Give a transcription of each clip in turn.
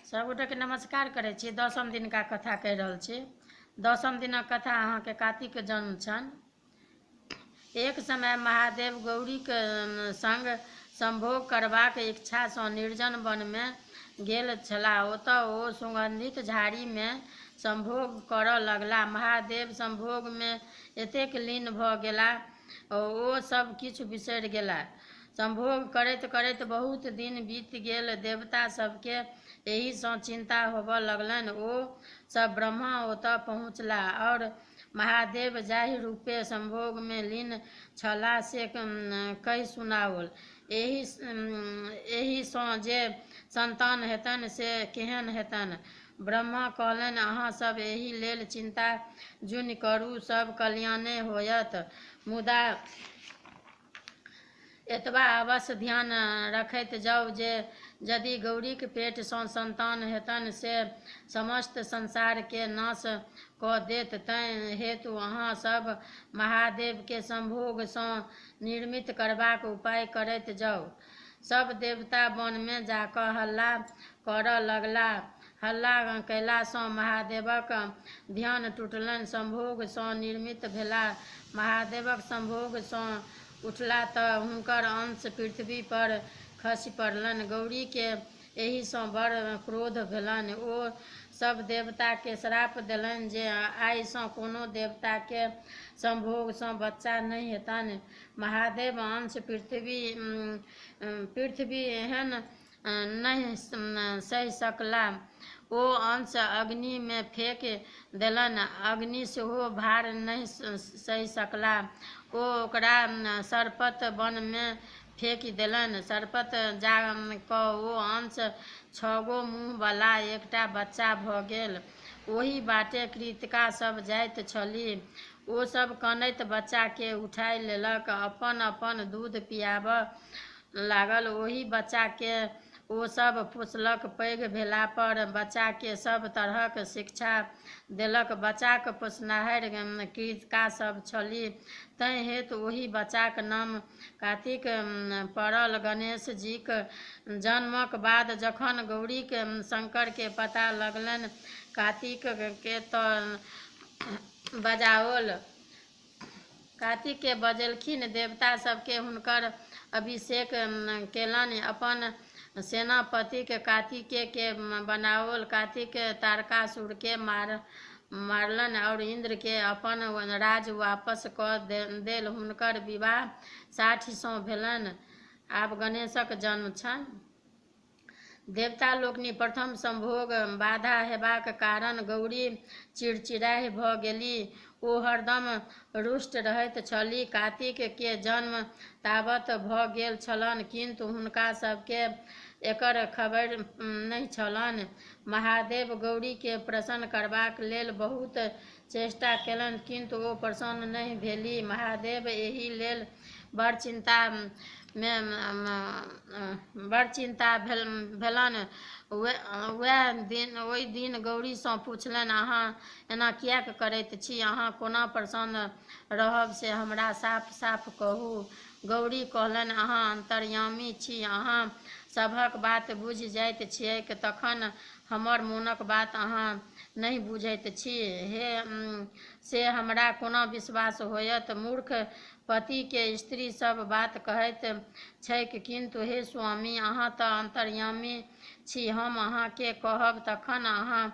सबगोटे के नमस्कार करे छी। 10म दिन का कथा कह रहल छी। 10म दिन कथा अहाँ के कार्तिक के जन्म छन। एक समय महादेव गौरी के संग संभोग करबाक इच्छा सँ निर्जन वन में गेल छलाह। ओतऽ ओ सुगंधित झाड़ी में संभोग करऽ लगला। महादेव संभोग में एतेक लीन भऽ गेला ओ सब किछु बिसरि गेला। संभोग करैत करैत बहुत दिन बीत गेल। देवता सबके एही सँ चिंता होबऽ लगलनि। ओ सब ब्रह्मा ओतऽ पहुँचला और महादेव जाहि रूपे संभोग में लीन छलाह से कहि सुनाओल। एही सँ जे संतान हेतनि से केहन हेतनि। ब्रह्मा कहलनि, अहाँ सब एहि लेल चिंता जुनि करू, सब कल्याणे होयत। मुदा एतबा अवश्य ध्यान रखैत जाउ जे यदि गौरीक पेट सँ संतान हेतनि से समस्त संसार के नाश कऽ देत। तैं हेतु अहाँ सब महादेव के संभोग सँ निर्मित करबाक उपाय करैत जाउ। सब देवता वन में जाकऽ हल्ला करऽ लगला। हल्ला कयला सँ महादेवक ध्यान टूटलनि। संभोग सँ निर्मित भेला। महादेवक संभोग सँ उठला तऽ हुनकर अंश पृथ्वी पर खसि पड़लनि। गौरी के एही सँ बड़ क्रोध भेलनि। ओ सब देवता के श्राप देलनि जे आइ सँ कोनो देवता के संभोग सँ बच्चा नहि हेतनि। महादेव अंश पृथ्वी एहन नहि सहि सकला। ओ अंश अग्नि में फेंक देलनि। अग्नि सेहो भार नहि सहि सकला। ओ ओकरा सरपत वन में फेंकि देलनि। सरपत जा कऽ ओ अंश 6 गो मुँह वाला एकटा बच्चा भऽ गेल। ओही बाटे कृतिका सब जाइत छलीह। ओ सब कनैत बच्चा के उठाय लेलक, अपन अपन दूध पियाबऽ लागल। ओही बच्चा के ओ सब पोसलक। पैघ भेला पर बच्चा के सब तरहक शिक्षा देलक। बच्चाक पोसनिहार कृतिका सब छलीह। तैं हेतु ओही बच्चाक नाम कार्तिक पड़ल। गणेश जीक जन्मक बाद जखन गौरीक शंकर के पता लगलनि कार्तिक के तऽ बजाओल। कार्तिक के बजेलखिन। देवता सबके हुनकर अभिषेक केलनि। अपन सेनापतिक कार्तिकेय के बनाओल। कार्तिक तारकासुर के मारलनि और इंद्र के अपन राज वापस कऽ देल। हुनकर विवाह 60 सँ भेलनि। आब गणेशक जन्म छनि। देवता लोकनि प्रथम संभोग बाधा हेबाक कारण गौरी चिड़चिड़ाह भऽ गेलीह। ओ हरदम रुष्ट रहैत छलीह। कार्तिक के जन्म ताबत भऽ गेल छलनि किंतु हुनका सबके एकर खबरि नहि छलनि। महादेव गौरी के प्रसन्न करबाक लेल बहुत चेष्टा केलनि किंतु ओ प्रसन्न नहि भेलीह। महादेव एहि लेल बड़ चिंता भेलनि। ओहि दिन गौरी सँ पुछलनि, अहाँ एना किएक करैत छी? अहाँ कोना प्रसन्न रहब से हमरा साफ साफ कहू। गौरी कहलनि, अहाँ अंतर्यामी छी, अहाँ सभक बात बुझि जाइत छियैक, तखन हमर मोनक बात अहाँ नहि बुझैत छी से हमरा कोना विश्वास होयत। मूर्ख पति के स्त्री सब बात कहैत छैक किंतु हे स्वामी, अहाँ तऽ अंतर्यामी छी। हम अहाँ के कहब तखन अहाँ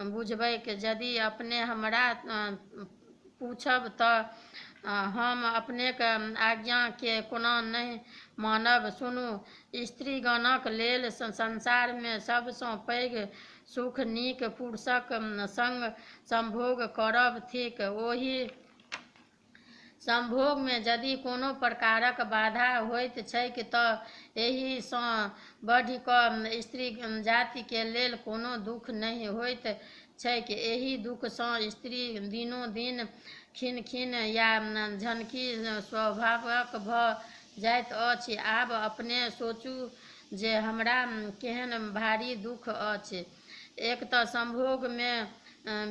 बुझबैक। यदि अपने हमरा पूछब तऽ हम अपनेक आज्ञा के कोना नहि मानब। सुनू, स्त्रीगणक लेल संसार में सब सँ पैघ सुख नीक पुरुषक संग संभोग करब थिक। ओही संभोग में यदि कोनो प्रकारक बाधा होइत छैक तऽ एही सँ बढ़ि कऽ स्त्री जाति के लेल कोनो दुख नहि होइत छैक। एही दुख सँ स्त्री दिनोदिन खिन्न खिन्न या झंकी स्वभावक भऽ जाइत अछि। आब अपने सोचू जे हमरा केहन भारी दुख अछि। एक तऽ संभोग में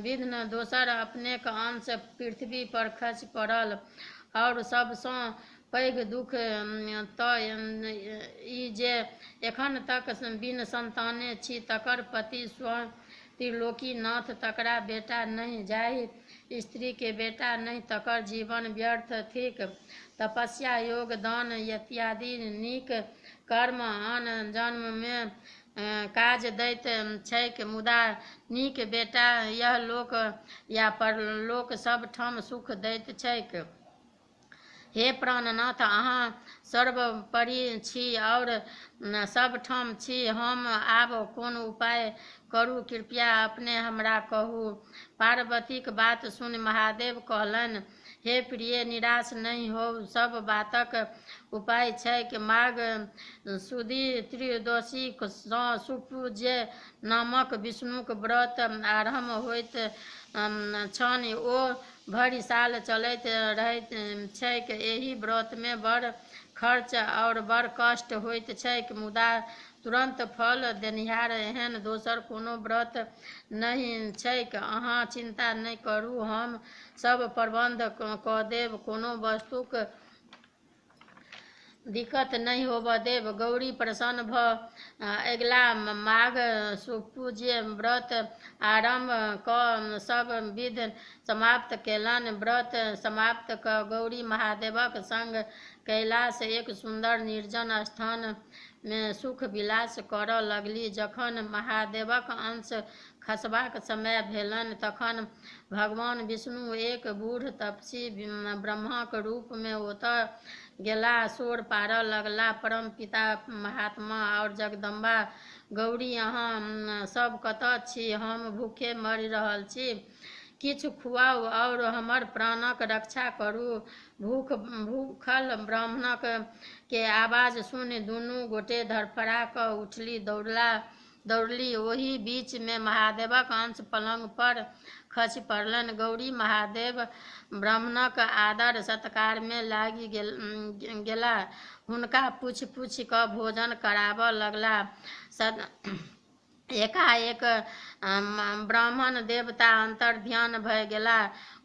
विघ्न, दोसर अपनेक अंश पृथ्वी पर खसि पड़ल और सब सँ पैघ दुख तऽ ई जे एखन तक बिन संताने छी, तकर पति स्वयं त्रिलोकीनाथ, तकरा बेटा नहि, जाहि स्त्री के बेटा नहीं, तकर जीवन व्यर्थ थिक। तपस्या, योग, दान इत्यादि नीक कर्म आन जन्म में काज दैत छैक, मुदा नीक बेटा यह लोक या परलोक सब ठाम सुख दैत छैक। हे प्राणनाथ, अहाँ सर्वोपरि छी और सब ठाम छी। हम आब कोन उपाय करू, कृपया अपने हमरा कहू। पार्वतीक बात सुनि महादेव कहलनि, हे प्रिय, निराश नहि होउ, सब बातक उपाय छैक। माघ सुदी त्रयोदशी सँ सुपूज्य नामक विष्णुक व्रत आरम्भ होइत छनि। ओ भरि साल चलैत रहैत छैक। एहि व्रत में बड़ खर्च और बड़ कष्ट होइत छैक, मुदा तुरंत फल देनिहार एहन दोसर कोनो व्रत नहि छैक। अहाँ चिंता नहि करू, हम सब प्रबंध कऽ देब, कोनो वस्तुक दिक्कत नहीं होबऽ देब। गौरी प्रसन्न भऽ अगिला माघ सुपूज्य व्रत आरम्भ कऽ सब विध समाप्त केलनि। व्रत समाप्त कऽ गौरी महादेवक संग कैलाश एक सुंदर निर्जन स्थान में सुख विलास करऽ लगली। जखन महादेवक अंश खसबाक समय भेलनि, तखन भगवान विष्णु एक बूढ़ तपस्वी ब्रह्माक रूप में ओतऽ गेला। शोर पारऽ लगला, परम पिता महात्मा और जगदम्बा गौरी, अहाँ सब कतऽ छी? हम भूखे मरि रहल छी, किछु खुआउ और हमर प्राणक रक्षा करू। भूखल ब्राह्मणक के आवाज सुनि दुनू गोटे धड़फड़ा कऽ उठली, दौड़ली। ओही बीच में महादेवक अंश पलंग पर खसि पड़लनि। गौरी महादेव ब्राह्मणक आदर सत्कार में लागि गेला, हुनका पूछि पूछि कऽ भोजन कराबऽ लगला। एकाएक ब्राह्मण देवता अंतर्ध्यान भऽ गेला।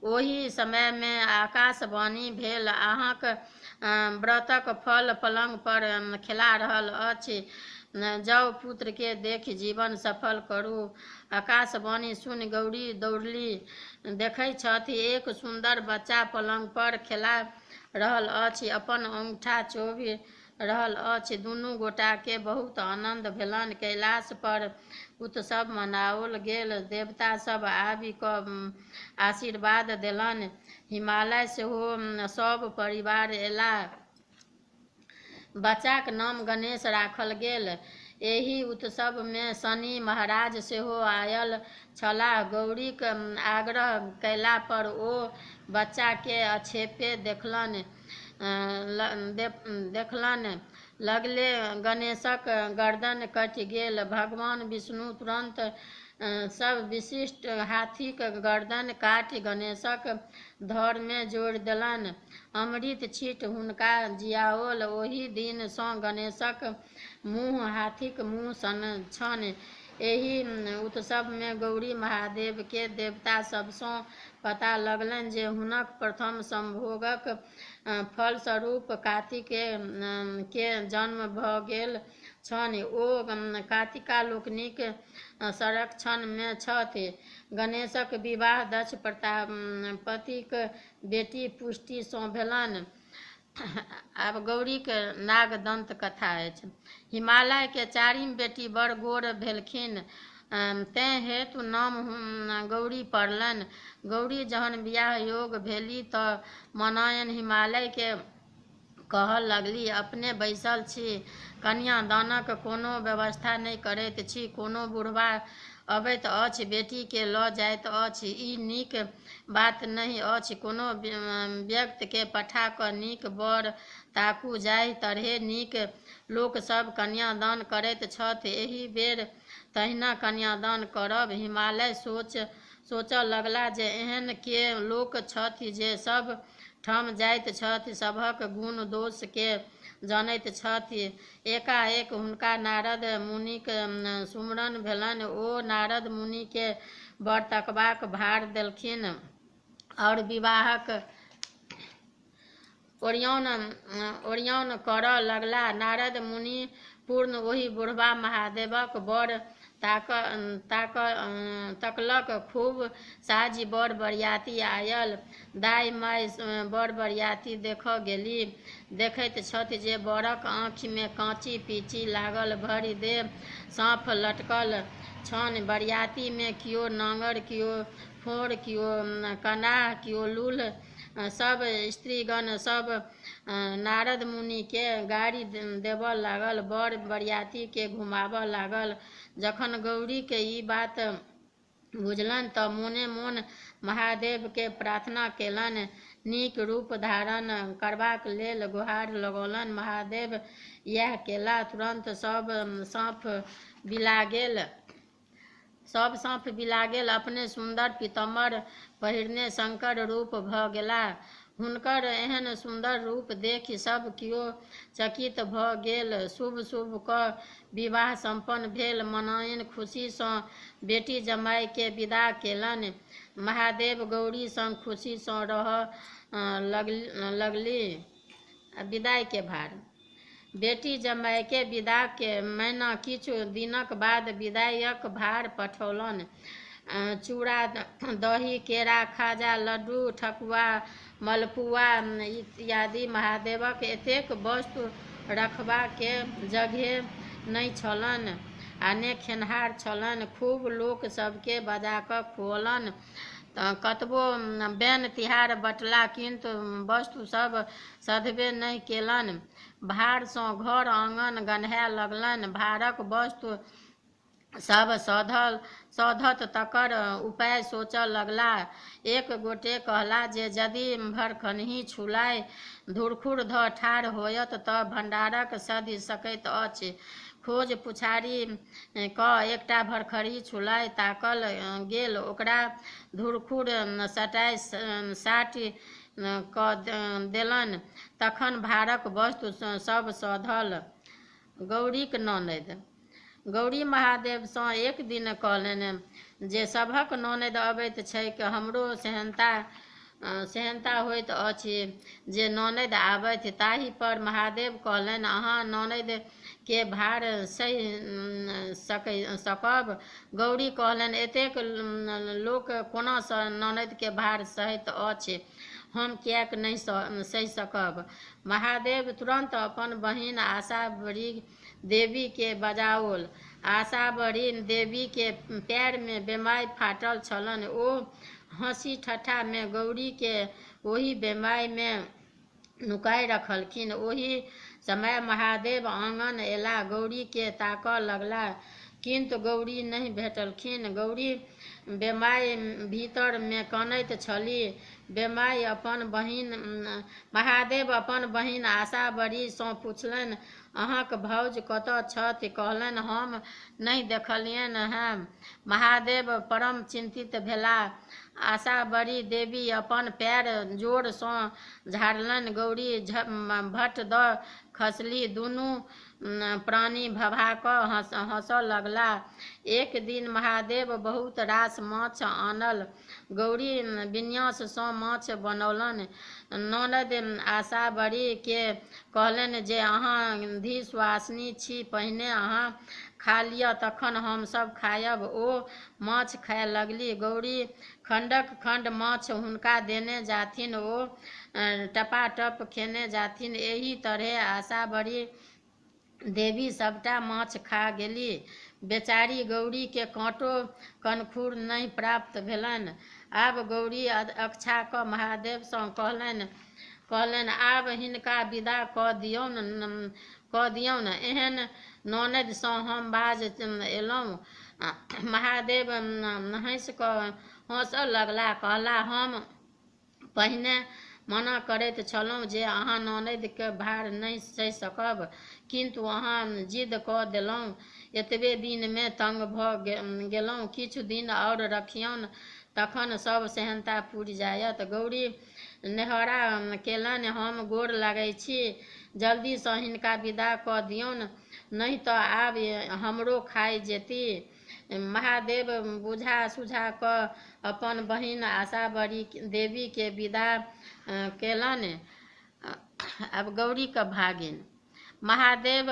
ओही समय में आकाशवाणी भेल, अहाँक व्रतक फल पलंग पर खेला रहल अछि, जाउ पुत्र के देखि जीवन सफल करू। आकाशवाणी सुनि गौरी दौड़ली, देखै छथि एक सुंदर बच्चा पलंग पर खेला रहल अछि, अपन अंगूठा चोबि रहल अछि। दुनू गोटा के बहुत आनंद भेलनि। कैलाश पर उत्सव मनाओल गेल। देवता सब आबि कऽ आशीर्वाद देलनि। हिमालय सेहो सब परिवार एला। बच्चाक नाम गणेश राखल गेल। एहि उत्सव में शनि महाराज सेहो आयल छलाह। गौरीक आग्रह कयला पर ओ बच्चा के अछेपे देखलनि लगले गणेशक गर्दन कटि गेल। भगवान विष्णु तुरंत सब विशिष्ट हाथीक गर्दन काटि गणेशक धड़ में जोड़ि देलनि। अमृत छीटि हुनका जियाओल। ओहि दिन सँ गणेशक मुँह हाथीक मुँह सन छनि। एहि उत्सव में गौरी महादेव के देवता सबसँ पता लगलनि जे हुनक प्रथम संभोगक फलस्वरूप कार्तिकेय के जन्म भऽ गेल छनि। ओ कार्तिका लोकनिक संरक्षण में छथि। गणेशक विवाह दक्ष प्रजापतिक बेटी पुष्टि सँ भेलनि। आब गौरीक नागदंत कथा अछि। हिमालय के चारिम बेटी बड़ गोर भेलखिन, तें हेतु नाम गौरी पड़लनि। गौरी जहन बियाह योग्य भेली तऽ मनोयन हिमालय के कहऽ लगली, अपने बैसल छी, कन्यादानक कोनो व्यवस्था नहि करैत छी। कोनो बुढ़बा अबैत अछि, बेटी के लऽ जाइत अछि, ई नीक बात नहि अछि। कोनो व्यक्ति के पठा कऽ नीक वर ताकू, जाहि तरहे नीक लोक सब कन्यादान करैत छथि, एहि बेर तहिना कन्यादान करब। हिमालय सोचऽ लगला जे एहन के लोक छथि जे सब ठाम जाइत छथि, सभक गुण दोष के जानैत छथि। एकाएक हुनका नारद मुनिक सुमरन भेलनि। ओ नारद मुनि के वर तकबाक भार देलखिन और विवाहक ओरियौन करऽ लगला। नारद मुनि पूर्ण ओहि बुढ़बा महादेवक बड़ तकलक। खूब साजी बड़ बरियाती आयल। दाइ माय बड़ बरियाती देखऽ गेली। देखैत छथि जे बड़क आँखिमे काँची पीची लागल, भरि देह साँप लटकल छनि। बरियातीमे किओ नांगर, किओ फोड़, किओ कनाह, किओ लूल। सब स्त्रीगण सब नारद मुनि के गाड़ी देबऽ लागल, बड़ बरियाती के घुमाबऽ लागल। जखन गौरी के ई बात बुझलनि तऽ मोने मोन महादेव के प्रार्थना केलनि। नीक रूप धारण करबाक लेल गुहार लगौलनि। महादेव इएह केला। तुरंत सब साँप बिला गेल। अपने सुंदर पीताम्बर पहिरने शंकर रूप भऽ गेला। हुनकर एहन सुंदर रूप देखि सब किओ चकित भऽ गेल। शुभ शुभ कऽ विवाह संपन्न भेल। मनैन खुशी सँ बेटी जमाय के विदा केलनि। महादेव गौरी संग खुशी सँ रहऽ लगली। विदाई के भार। बेटी जमाय के विदा के मैना किछु दिनक बाद विदाइक भार पठौलनि। चूड़ा दही, केरा, खाजा, लड्डू, ठकुआ, मलपुआ इत्यादि। महादेवक एतेक वस्तु रखबा के जगह नहि छलनि आ ने खेनिहार छलनि। खूब लोक सबके बजा कऽ खुऔलनि। कतबो बैन तिहार बँटला, किंतु वस्तु सब सधबे नहि केलनि। भार सँ घर आंगन गन्हाय लगलनि। भारक वस्तु सब सधत तकर उपाय सोचऽ लगला। एक गोटे कहला जे यदि भरखन्ही छुलाइ धुरखुर धऽ ठाढ़ होयत तऽ भंडारक सधि सकैत अछि। खोज पुछारी कऽ एकटा भरखरी छुलाइ ताकल गेल। ओकरा धुरखुर साटि कऽ देलनि। तखन भारक वस्तु सब सधल। गौरीक ननैद। गौरी महादेव सँ एक दिन कहलनि जे सभक ननैद अबैत छैक, हमरो सेहनता होइत अछि जे ननैद आबथि। ताहि पर महादेव कहलनि, अहाँ ननैद के भार सहि सकब? गौरी कहलनि, एतेक लोक कोना ननैद के भार सहैत अछि? हम किएक नहि सहि सकब? महादेव तुरंत अपन बहिन आशाबरी देवी के बजाओल। आशाबरी देवी के पैर में बेमाय फाटल छलनि। ओ हँसी ठट्ठा में गौरी के ओहि बेमाय में नुकाय रखलखिन। ओहि समय महादेव आंगन एला। गौरी के ताकऽ लगला, किंतु गौरी नहि भेटलखिन। गौरी बेमाय भीतर में कानैत छलीह। महादेव अपन बहिन आशाबरी सँ पुछलनि, अहाँक भाउज कतऽ छथि? कहलनि, हम नहि देखलियनि हैं। महादेव परम चिंतित भेलाह। आशाबरी देवी अपन पैर जोर सँ झाड़लनि। गौरी भट दऽ खसली। दुनू प्राणी भभा कऽ हँसऽ लगला। एक दिन महादेव बहुत रास माछ आनल। गौरी विन्यास सँ माछ बनौलनि। ननद आशाबरी के कहलनि जे अहाँ धिसवासिनी छी, पहिने अहाँ खा लिअ, तखन हमसब खायब। ओ माछ खाय लगली। गौरी खंडक खंड माछ हुनका देने जाथिन। ओ टपाटप खेने जाथिन। एहि तरहे आशाबरी देवी सबटा माछ खा गेली। बेचारी गौरी के कांटो कनखुर नहि प्राप्त भेलनि। आब गौरी अकछा कऽ महादेव सँ कहलनि, आब हिनका विदा कऽ दियौन। एहन ननैद सँ हम बाज एलहुँ। महादेव हँसि कऽ हँसऽ लगला। कहला, हम पहिने मना करैत छलहुँ जे अहाँ ननैद के भार नहि सहि सकब, किंतु अहाँ जिद कऽ देलहुँ। एतबे दिन में तंग भऽ गेलहुँ। किछु दिन और रखियौन, तखन सब सेहनता पुरि जायत। गौरी नेहरा केलनि, हम गोर लागै छी, जल्दी सँ हिनका विदा कऽ दियौन, नहि तऽ आब हमरो खाइ जेती। महादेव बुझा सुझा कऽ अपन बहिन आशाबरी देवी के विदा केलनि अब गौरीके भागिन महादेव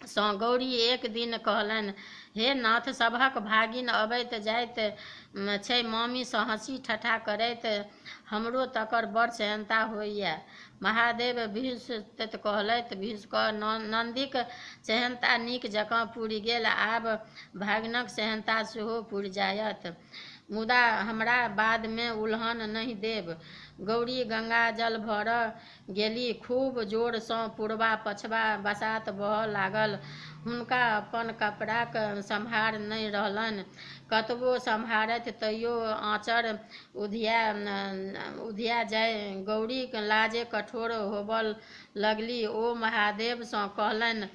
सँ गौरी एक दिन कहलनि, हे नाथ, सभक भागिन अबैत जाइत छै, मम्मी सँ हँसी ठट्ठा करैत हमरो तकर बड़ सेहनता होइए। महादेव भिसुत कहलथि, नन्दीक सेहनता नीक जकाँ पुरि गेल, आब भागिनक सेहनता सेहो पुरि जायत, मुदा हमरा बादमे उल्हन नहि देब। गौरी गंगा जल भरऽ गेली, खूब जोरसँ पूर्वा पछवा बसात बहऽ लागल। हुनका अपन कपड़ाक सम्हार नहि रहलनि, कतबो सम्हारथि तैयो आँचर उधिया जाय। गौरी लाजे कठोर होबऽ लगली। ओ महादेव सँ कहलनि,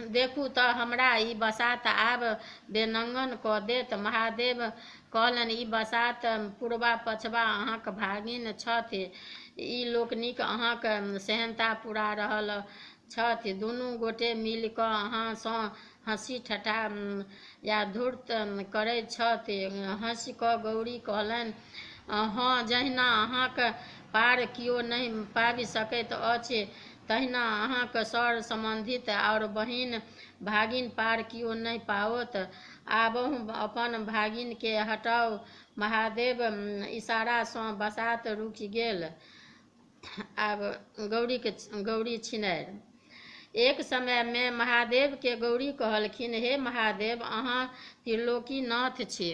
देखू तऽ हमरा ई बसात आब बेनंगन कऽ देत। महादेव कहलनि, ई बसात पूर्वा पछवा अहाँक भागिन छथि, ई लोकनिक अहाँक सेहनता पुरा रहल छथि, दुनू गोटे मिलि कऽ अहाँ सँ हँसी ठट्ठा या धूर्त करैत छथि। हँसि कऽ गौरी कहलनि, हँ, जहिना अहाँक पार कियो नहि पाबि सकैत अछि, तहिना अहाँक सर सम्बन्धित आओर बहिन भागिन पार कियो नहि पाओत। आबहु अपन भागिन के हटाउ। महादेव इशारा सँ बसात रुकि गेल। आब गौरी छिनारि। एक समय में महादेव के गौरी कहलखिन, हे महादेव, अहाँ त्रिलोकीनाथ छी,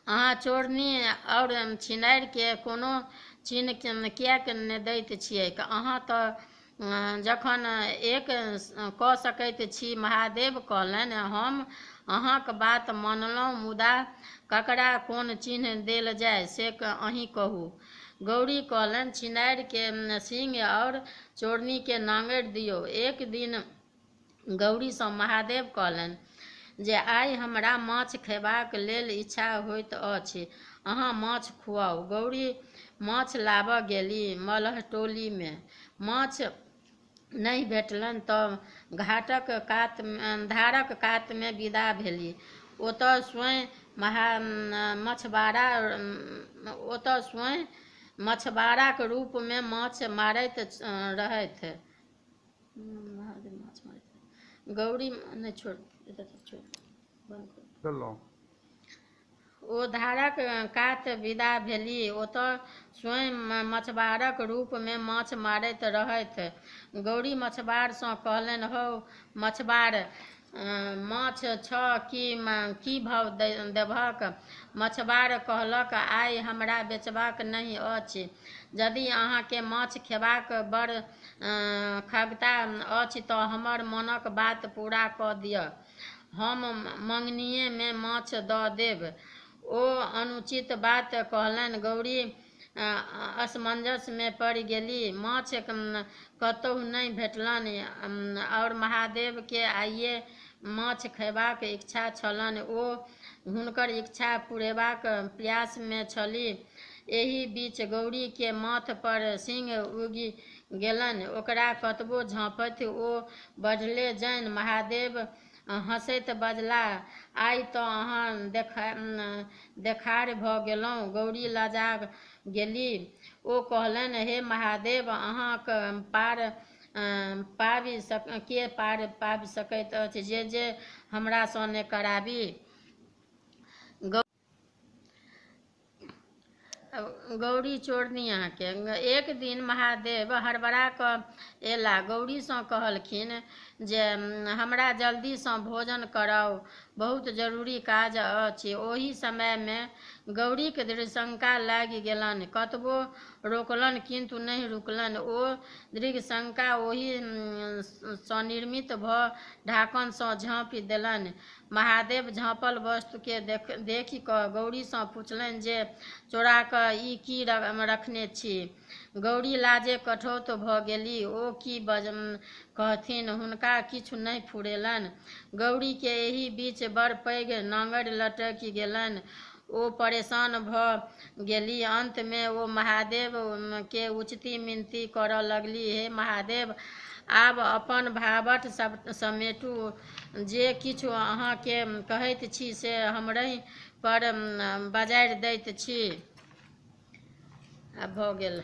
अहाँ चोरनी और छिनारि के कोनो चिन्ह किएक नहि दैत छियैक? अहाँ तऽ जखन एक कऽ सकैत छी। महादेव कहलनि, हम अहाँक बात मानलहुँ, मुदा ककरा कोन चिन्ह देल जाय से अहीँ कहू। गौरी कहलनि, छिनारि के सींग और चोरनी के नांगरि दियौ। एक दिन गौरी सँ महादेव कहलनि जे आइ हमरा माछ खयबाक लेल इच्छा होइत अछि, अहाँ माछ खुआउ। गौरी माछ लाबऽ गेली। मल्हटोली में माछ नहि भेटलनि तऽ धारक कात में विदा भेली। ओतऽ स्वयं मछबाराक रूप में माछ मारैत रहथि। गौरी नहि छोड़ ओ धारक कात विदा भेली। ओतऽ स्वयं मछबारक रूप में माछ मारैत रहथि। गौरी मछबार सँ कहलनि, हौ मछबार, माछ छ की भाव देबहक? मछबार कहलक, आइ हमरा बेचबाक नहि अछि। यदि अहाँके माछ खेबाक बड़ खगता अछि तऽ हमर मनक बात पूरा कऽ दिअ, हम मंगनिये में माछ दऽ देब। ओ अनुचित बात कहलनि। गौरी असमंजस में पड़ि गेली। माछ कतहु नहि भेटलनि और महादेव के आइये माछ खयबाक इच्छा छलनि। ओ हुनकर इच्छा पुरेबाक प्रयास में छलीह। एहि बीच गौरी के माथ पर सिंह उगि गेलनि। ओकरा कतबो झाँपथि ओ बढ़ले जानि। महादेव हँसैत बजलाह, आइ तऽ अहाँ देखार भऽ गेलहुँ। गौरी लजा गेली। ओ कहलनि, हे महादेव, अहाँक पार पाबि सकैत अछि, जे हमरा सँ नहि कराबी। गौरी चोरनी अहाँके। एक दिन महादेव हड़बड़ा कऽ एला। गौरी सँ कहलखिन जे हमरा जल्दी सँ भोजन कराउ, बहुत जरूरी काज अछि। ओहि समय में गौरीके दृढ़शंका लागि गेलनि। कतबो रोकलनि किंतु नहि रुकलनि। ओ दृढ़शंका ओहि स्वनिर्मित भऽ ढाकन सँ झाँपि देलनि। महादेव झाँपल वस्तु के देखि कऽ गौरी सँ पुछलनि जे चोरा कऽ ई की रखने छी? गौरी लाजे कठोर भऽ गेली। ओ की कहथिन, हुनका किछु नहि फुरेलनि। गौरी के एहि बीच बड़ पैघ नांगरि लटकि गेलनि। ओ परेशान भऽ गेली। अंत में ओ महादेव के उचती मिनती करऽ लगली, हे महादेव, आब अपन भावट समेटू। जे किछु अहाँ के कहैत छी से हमरहि पर बजारि दैत छी। आब भऽ गेल।